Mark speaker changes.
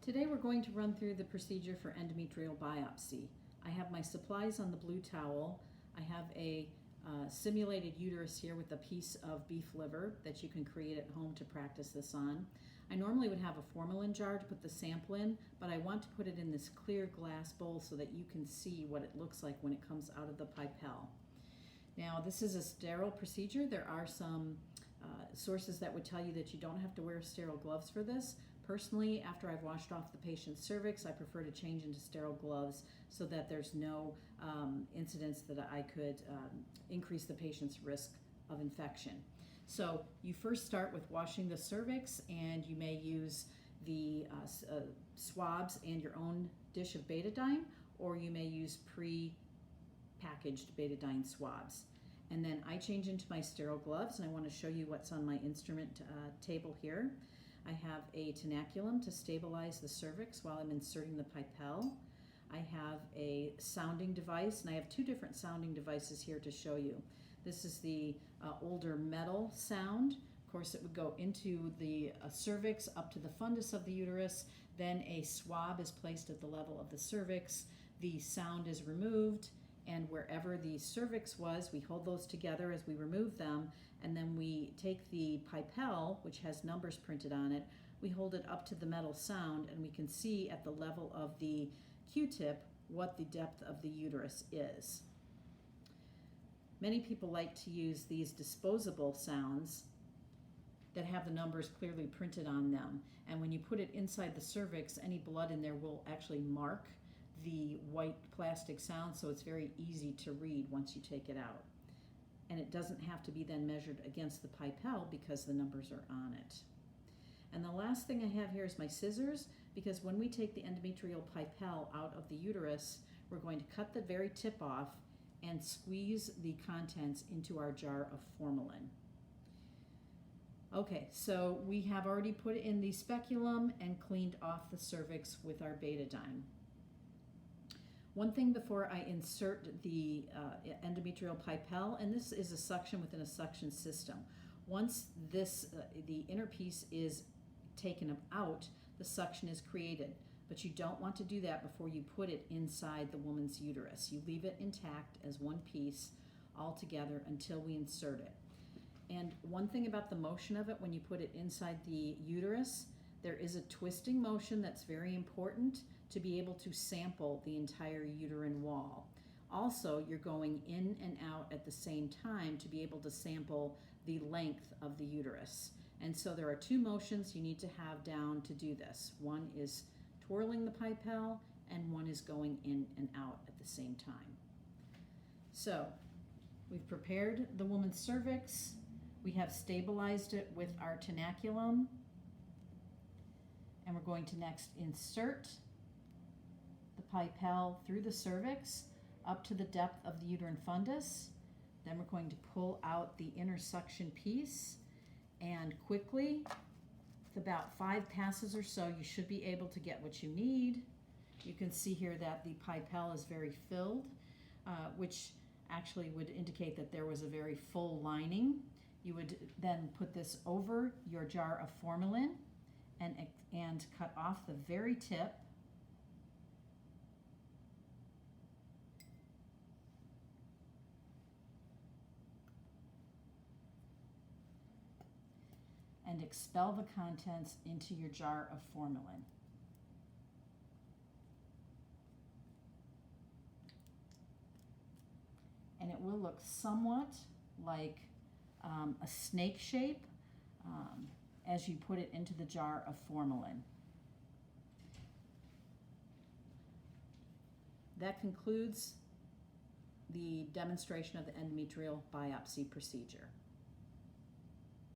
Speaker 1: Today we're going to run through the procedure for endometrial biopsy. I have my supplies on the blue towel. I have a simulated uterus here with a piece of beef liver that you can create at home to practice this on. I normally would have a formalin jar to put the sample in, but I want to put it in this clear glass bowl so that you can see what it looks like when it comes out of the pipelle. Now, this is a sterile procedure. There are some sources that would tell you that you don't have to wear sterile gloves for this. Personally, after I've washed off the patient's cervix, I prefer to change into sterile gloves so that there's no incidence that I could increase the patient's risk of infection. So you first start with washing the cervix, and you may use the swabs and your own dish of betadine, or you may use pre-packaged betadine swabs. And then I change into my sterile gloves, and I want to show you what's on my instrument table here. I have a tenaculum to stabilize the cervix while I'm inserting the pipelle. I have a sounding device, and I have two different sounding devices here to show you. This is the older metal sound. Of course, it would go into the cervix up to the fundus of the uterus. Then a swab is placed at the level of the cervix. The sound is removed, and wherever the cervix was, we hold those together as we remove them, and then we take the pipelle, which has numbers printed on it, we hold it up to the metal sound, and we can see at the level of the Q-tip what the depth of the uterus is. Many people like to use these disposable sounds that have the numbers clearly printed on them, and when you put it inside the cervix, any blood in there will actually mark the white plastic sound, so it's very easy to read once you take it out. And it doesn't have to be then measured against the pipelle because the numbers are on it. And the last thing I have here is my scissors, because when we take the endometrial pipelle out of the uterus, we're going to cut the very tip off and squeeze the contents into our jar of formalin. Okay, so we have already put in the speculum and cleaned off the cervix with our betadine. One thing before I insert the endometrial pipelle, and this is a suction within a suction system. Once this, the inner piece is taken out, the suction is created. But you don't want to do that before you put it inside the woman's uterus. You leave it intact as one piece all together until we insert it. And one thing about the motion of it when you put it inside the uterus, there is a twisting motion that's very important to be able to sample the entire uterine wall. Also, you're going in and out at the same time to be able to sample the length of the uterus. And so there are two motions you need to have down to do this. One is twirling the pipelle, and one is going in and out at the same time. So we've prepared the woman's cervix. We have stabilized it with our tenaculum, and we're going to next insert the pipelle through the cervix up to the depth of the uterine fundus. Then we're going to pull out the inner suction piece, and quickly, with about 5 passes or so, you should be able to get what you need. You can see here that the pipelle is very filled, which actually would indicate that there was a very full lining. You would then put this over your jar of formalin and cut off the very tip. And expel the contents into your jar of formalin. And it will look somewhat like a snake shape as you put it into the jar of formalin. That concludes the demonstration of the endometrial biopsy procedure.